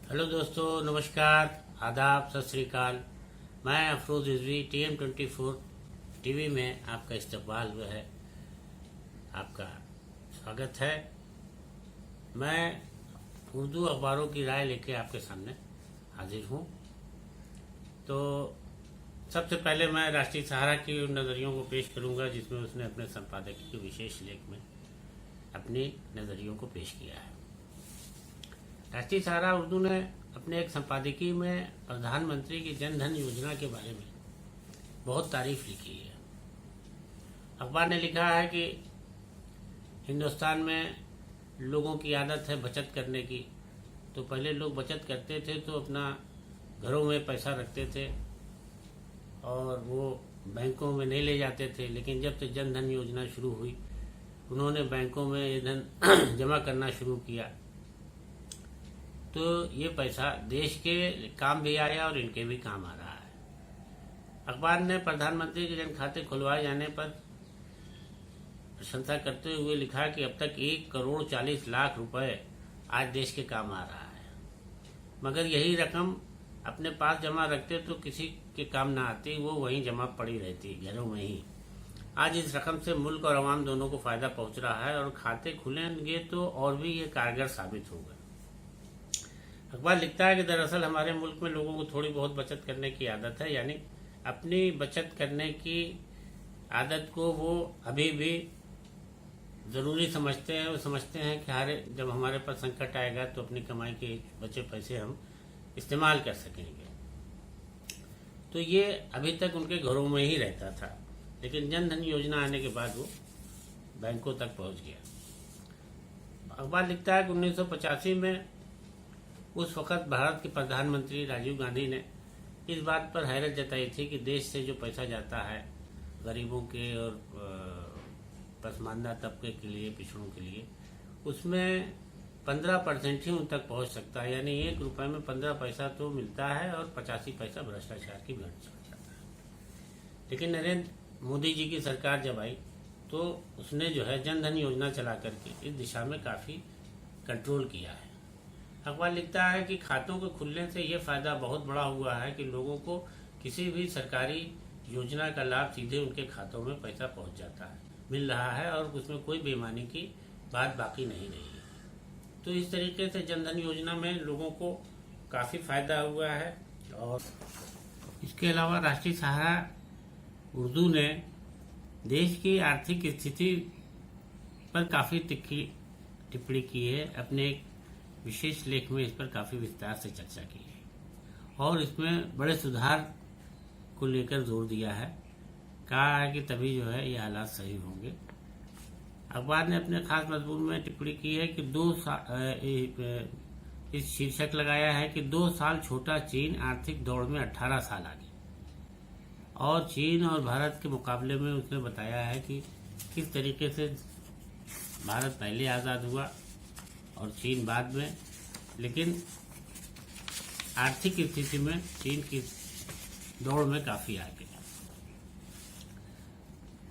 Hello दोस्तों, नमस्कार, आदाब, सत श्री अकाल। मैं अफरोज रिजवी TM24 टीवी में आपका इस्तकबाल जो है, आपका स्वागत है। मैं उर्दू अखबारों की राय लेके आपके सामने हाजिर हूँ। तो सबसे पहले मैं राष्ट्रीय सहारा की उन नज़रियों को पेश करूँगा जिसमें उसने अपने संपादकीय विशेष लेख में अपनी नज़रियों को पेश किया है। राष्ट्रीय सहारा उर्दू ने अपने एक संपादकीय में प्रधानमंत्री की जन धन योजना के बारे में बहुत तारीफ लिखी है। अखबार ने लिखा है कि हिंदुस्तान में लोगों की आदत है बचत करने की। तो पहले लोग बचत करते थे तो अपना घरों में पैसा रखते थे और वो बैंकों में नहीं ले जाते थे, लेकिन जब से जन धन योजना शुरू हुई उन्होंने बैंकों में ये धन जमा करना शुरू किया। तो ये पैसा देश के काम भी आया और इनके भी काम आ रहा है। अखबार ने प्रधानमंत्री के जन खाते खुलवाए जाने पर प्रशंसा करते हुए लिखा कि अब तक 1,40,00,000 रुपए आज देश के काम आ रहा है, मगर यही रकम अपने पास जमा रखते तो किसी के काम ना आती, वो वहीं जमा पड़ी रहती घरों में ही। आज इस रकम से मुल्क और आवाम दोनों को फायदा पहुंच रहा है और खाते खुलेंगे तो और भी ये कारगर साबित होगा। अखबार लिखता है कि दरअसल हमारे मुल्क में लोगों को थोड़ी बहुत बचत करने की आदत है, यानी अपनी बचत करने की आदत को वो अभी भी ज़रूरी समझते हैं। वो समझते हैं कि जब हमारे पास संकट आएगा तो अपनी कमाई के बचे पैसे हम इस्तेमाल कर सकेंगे। तो ये अभी तक उनके घरों में ही रहता था, लेकिन जन धन योजना आने के बाद वो बैंकों तक पहुंच गया। अखबार लिखता है कि 1985 में उस वक़्त भारत के प्रधानमंत्री राजीव गांधी ने इस बात पर हैरत जताई थी कि देश से जो पैसा जाता है गरीबों के और पसमानदा तबके के लिए, पिछड़ों के लिए, उसमें 15% ही उन तक पहुंच सकता है। यानी 1 रुपये में 15 पैसा तो मिलता है और 85 पैसा भ्रष्टाचार की भेंट चढ़ जाता है। लेकिन नरेंद्र मोदी जी की सरकार जब आई तो उसने जो है जन धन योजना चला करके इस दिशा में काफ़ी कंट्रोल किया है। अखबार लिखता है कि खातों के खुलने से ये फायदा बहुत बड़ा हुआ है कि लोगों को किसी भी सरकारी योजना का लाभ सीधे उनके खातों में पैसा पहुंच जाता है, मिल रहा है और उसमें कोई बेईमानी की बात बाकी नहीं रही है। तो इस तरीके से जन धन योजना में लोगों को काफ़ी फायदा हुआ है। और इसके अलावा राष्ट्रीय सहारा उर्दू ने देश की आर्थिक स्थिति पर काफ़ी तिखी टिप्पणी की है। अपने एक विशेष लेख में इस पर काफ़ी विस्तार से चर्चा की है और इसमें बड़े सुधार को लेकर जोर दिया है। कहा है कि तभी जो है ये हालात सही होंगे। अखबार ने अपने खास मजमून में टिप्पणी की है कि इस शीर्षक लगाया है कि 2 साल छोटा चीन आर्थिक दौड़ में 18 साल आगे। और चीन और भारत के मुकाबले में उसने बताया है कि किस तरीके से भारत पहले आज़ाद हुआ और चीन बाद में, लेकिन आर्थिक स्थिति में चीन की दौड़ में काफ़ी आगे।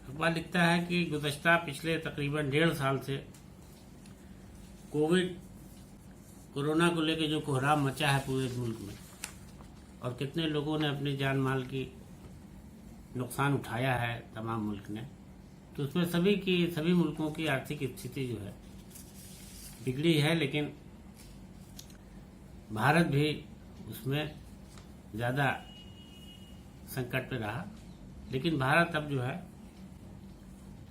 अखबार लिखता है कि गुज़श्ता पिछले तकरीबन 1.5 साल से कोरोना को लेकर जो कोहराम मचा है पूरे मुल्क में और कितने लोगों ने अपनी जान माल की नुकसान उठाया है तमाम मुल्क ने, तो उसमें सभी मुल्कों की आर्थिक स्थिति जो है बिगड़ी है, लेकिन भारत भी उसमें ज़्यादा संकट में रहा। लेकिन भारत अब जो है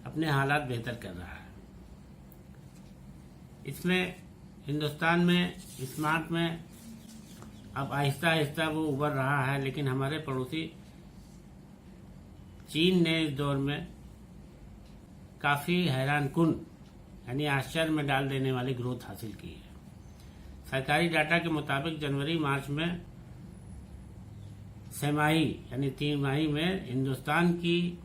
अपने हालात बेहतर कर रहा है। इसमें हिंदुस्तान में स्मार्ट में अब आहिस्ता आहिस्ता वो उभर रहा है, लेकिन हमारे पड़ोसी चीन ने इस दौर में काफ़ी हैरानकुन यानी आश्चर्य में डाल देने वाली ग्रोथ हासिल की है। सरकारी डाटा के मुताबिक जनवरी मार्च में छमाही यानी 3 माही में हिंदुस्तान की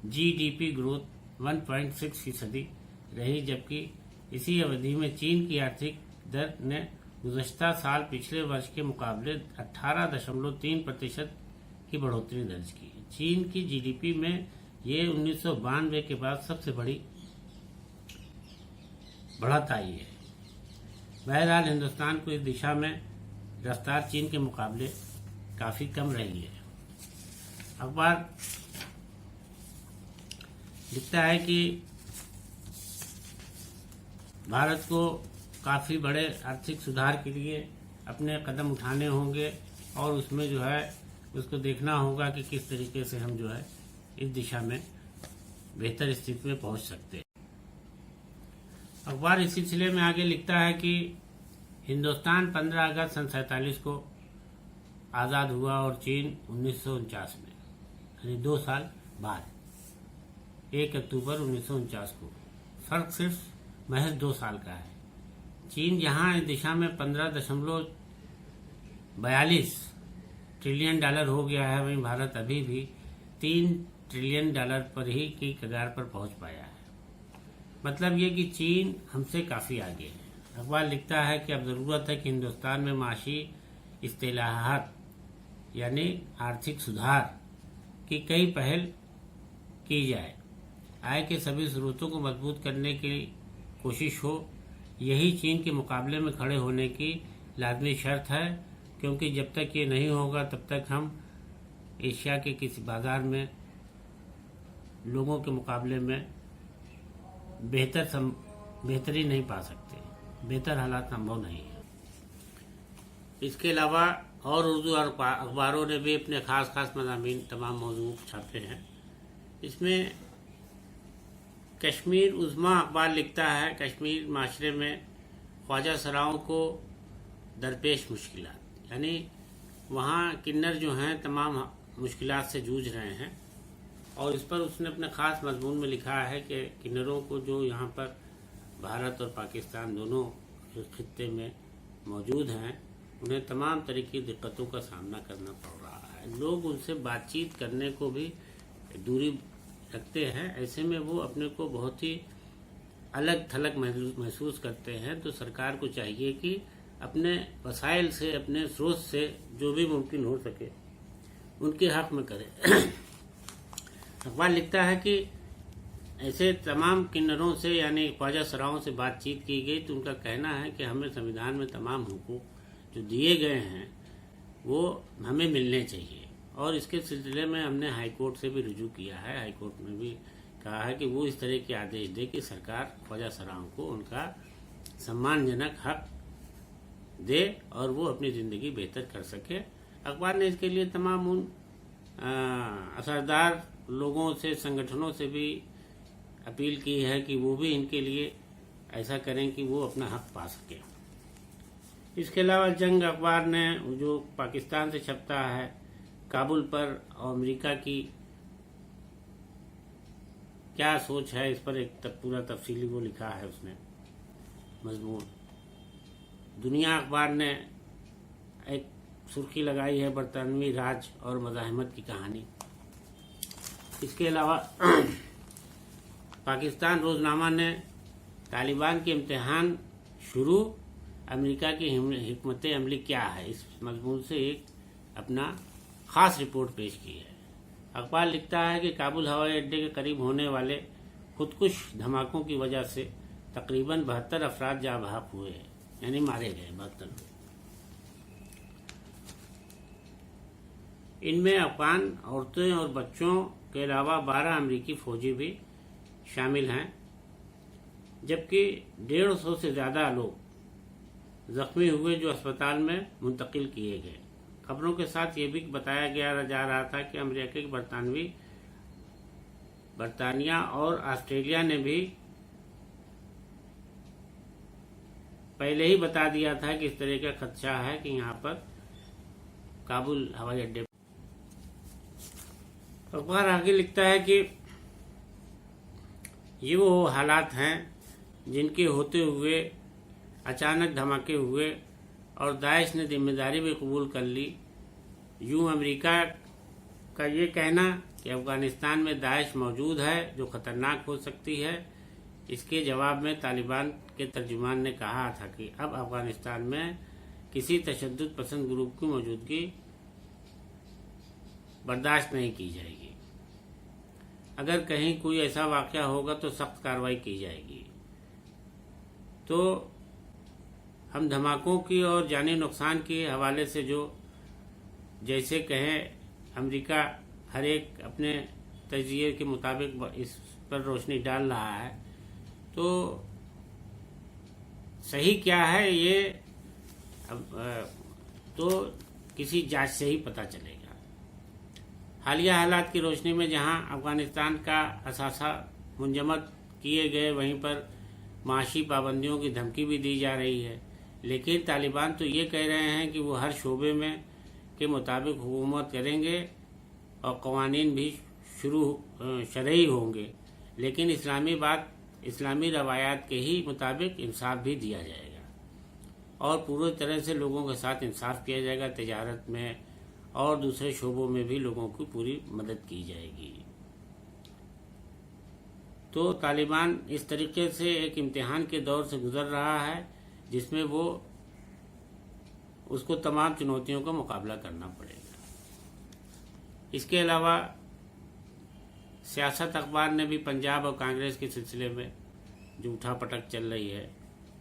GDP ग्रोथ 1.6% रही, जबकि इसी अवधि में चीन की आर्थिक दर ने गुज़श्ता साल पिछले वर्ष के मुकाबले 18.3% की बढ़ोतरी दर्ज की। चीन की GDP में ये 1992 के बाद सबसे बड़ी बढ़त आई है। बहरहाल हिंदुस्तान को इस दिशा में रफ्तार चीन के मुकाबले काफ़ी कम रही है। अखबार लिखता है कि भारत को काफ़ी बड़े आर्थिक सुधार के लिए अपने कदम उठाने होंगे और उसमें जो है उसको देखना होगा कि किस तरीके से हम जो है इस दिशा में बेहतर स्थिति में पहुंच सकते हैं। अखबार इस सिलसिले में आगे लिखता है कि हिंदुस्तान 15 अगस्त सन 47 को आज़ाद हुआ और चीन 1949 में, यानी 2 साल बाद 1 अक्टूबर 1949 को, फर्क सिर्फ महज 2 साल का है। चीन जहां इस दिशा में 15.42 ट्रिलियन डॉलर हो गया है, वहीं भारत अभी भी 3 ट्रिलियन डॉलर पर ही की कगार पर पहुंच पाया है। मतलब ये कि चीन हमसे काफ़ी आगे है। अखबार लिखता है कि अब ज़रूरत है कि हिंदुस्तान में माशी इस्तेलाहात यानी आर्थिक सुधार की कई पहल की जाए, आय के सभी स्रोतों को मजबूत करने की कोशिश हो। यही चीन के मुकाबले में खड़े होने की लाजमी शर्त है, क्योंकि जब तक ये नहीं होगा तब तक हम एशिया के किसी बाजार में लोगों के मुकाबले में बेहतरी नहीं पा सकते, बेहतर हालात संभव नहीं है। इसके अलावा और उर्दू और अखबारों ने भी अपने खास मज़ामीन तमाम मौजूद छापे हैं। इसमें कश्मीर उज़्मा अखबार लिखता है, कश्मीर माशरे में ख्वाजा सराओं को दरपेश मुश्किलात, यानी वहाँ किन्नर जो हैं तमाम मुश्किलात से जूझ रहे हैं। और इस पर उसने अपने ख़ास मजमून में लिखा है कि किन्नरों को जो यहाँ पर भारत और पाकिस्तान दोनों खित्ते में मौजूद हैं, उन्हें तमाम तरह की दिक्कतों का सामना करना पड़ रहा है। लोग उनसे बातचीत करने को भी दूरी रखते हैं, ऐसे में वो अपने को बहुत ही अलग थलग महसूस करते हैं। तो सरकार को चाहिए कि अपने वसाइल से, अपने स्रोत से जो भी मुमकिन हो सके उनके हक में करे। अखबार लिखता है कि ऐसे तमाम किन्नरों से यानी ख्वाजा सराओं से बातचीत की गई तो उनका कहना है कि हमें संविधान में तमाम हुकूक जो दिए गए हैं वो हमें मिलने चाहिए। और इसके सिलसिले में हमने हाई कोर्ट से भी रुजू किया है। हाई कोर्ट में भी कहा है कि वो इस तरह के आदेश दे कि सरकार ख्वाजा सराओं को उनका सम्मानजनक हक दे और वो अपनी ज़िंदगी बेहतर कर सके। अखबार ने इसके लिए तमाम उन असरदार लोगों से, संगठनों से भी अपील की है कि वो भी इनके लिए ऐसा करें कि वो अपना हक पा सके। इसके अलावा जंग अखबार ने जो पाकिस्तान से छपता है, काबुल पर और अमेरिका की क्या सोच है इस पर एक पूरा तफसीली वो लिखा है उसने मजमून। दुनिया अखबार ने एक सुर्खी लगाई है बरतानवी राज और मज़ाहमत की कहानी। इसके अलावा पाकिस्तान रोजनामा ने तालिबान के इम्तिहान शुरू, अमेरिका की हिकमत अमली क्या है, इस मजमून से एक अपना खास रिपोर्ट पेश की है। अखबार लिखता है कि काबुल हवाई अड्डे के करीब होने वाले खुदकुश धमाकों की वजह से तकरीबन 72 अफराद जाँ बहक हुए हैं, यानी मारे गए 72 लोग। इनमें अफगान औरतें और बच्चों के अलावा 12 अमेरिकी फौजी भी शामिल हैं, जबकि 150 से ज़्यादा लोग जख्मी हुए जो अस्पताल में मुंतकिल किए गए। खबरों के साथ ये भी बताया जा रहा था कि अमेरिका की बरतानिया और ऑस्ट्रेलिया ने भी पहले ही बता दिया था कि इस तरह का खदशा है कि यहाँ पर काबुल हवाई अड्डे। अखबार आगे लिखता है कि ये वो हालात हैं जिनके होते हुए अचानक धमाके हुए और दाइश ने जिम्मेदारी भी कबूल कर ली। यूं अमेरिका का ये कहना कि अफगानिस्तान में दाइश मौजूद है जो खतरनाक हो सकती है, इसके जवाब में तालिबान के तर्जुमान ने कहा था कि अब अफगानिस्तान में किसी तशद्दुद पसंद ग्रुप की मौजूदगी बर्दाश्त नहीं की जाएगी। अगर कहीं कोई ऐसा वाक़या होगा तो सख्त कार्रवाई की जाएगी। तो हम धमाकों की और जानी नुकसान के हवाले से जो जैसे कहें अमेरिका हर एक अपने तजिए के मुताबिक इस पर रोशनी डाल रहा है, तो सही क्या है ये तो किसी जांच से ही पता चलेगा। हालिया हालात की रोशनी में जहां अफगानिस्तान का असासा मुंजमद किए गए, वहीं पर माशी पाबंदियों की धमकी भी दी जा रही है। लेकिन तालिबान तो ये कह रहे हैं कि वो हर शोबे में के मुताबिक हुकूमत करेंगे और कवानीन भी शरई होंगे, लेकिन इस्लामी रवायात के ही मुताबिक इंसाफ भी दिया जाएगा और पूरी तरह से लोगों के साथ इंसाफ किया जाएगा। तिजारत में और दूसरे शोबों में भी लोगों की पूरी मदद की जाएगी। तो तालिबान इस तरीके से एक इम्तिहान के दौर से गुजर रहा है जिसमें वो उसको तमाम चुनौतियों का मुकाबला करना पड़ेगा। इसके अलावा सियासत अखबार ने भी पंजाब और कांग्रेस के सिलसिले में जो उठापटक चल रही है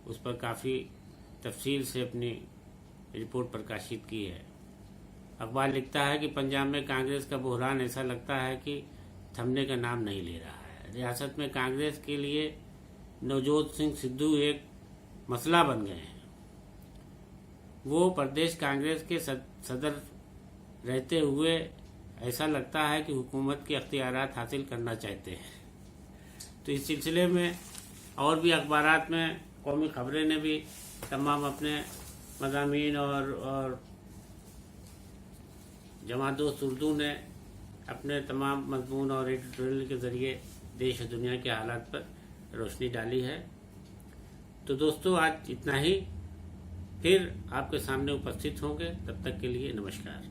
उस पर काफ़ी तफसील से अपनी रिपोर्ट प्रकाशित की है। अखबार लिखता है कि पंजाब में कांग्रेस का बहरान ऐसा लगता है कि थमने का नाम नहीं ले रहा है। रियासत में कांग्रेस के लिए नवजोत सिंह सिद्धू एक मसला बन गए हैं। वो प्रदेश कांग्रेस के सदर रहते हुए ऐसा लगता है कि हुकूमत के अख्तियारात हासिल करना चाहते हैं। तो इस सिलसिले में और भी अखबारात में कौमी खबरें ने भी तमाम अपने मज़ामीन और जमा दोस्त उर्दू ने अपने तमाम मजमून और एडिटोरियल के ज़रिए देश और दुनिया के हालात पर रोशनी डाली है। तो दोस्तों, आज इतना ही, फिर आपके सामने उपस्थित होंगे। तब तक के लिए नमस्कार।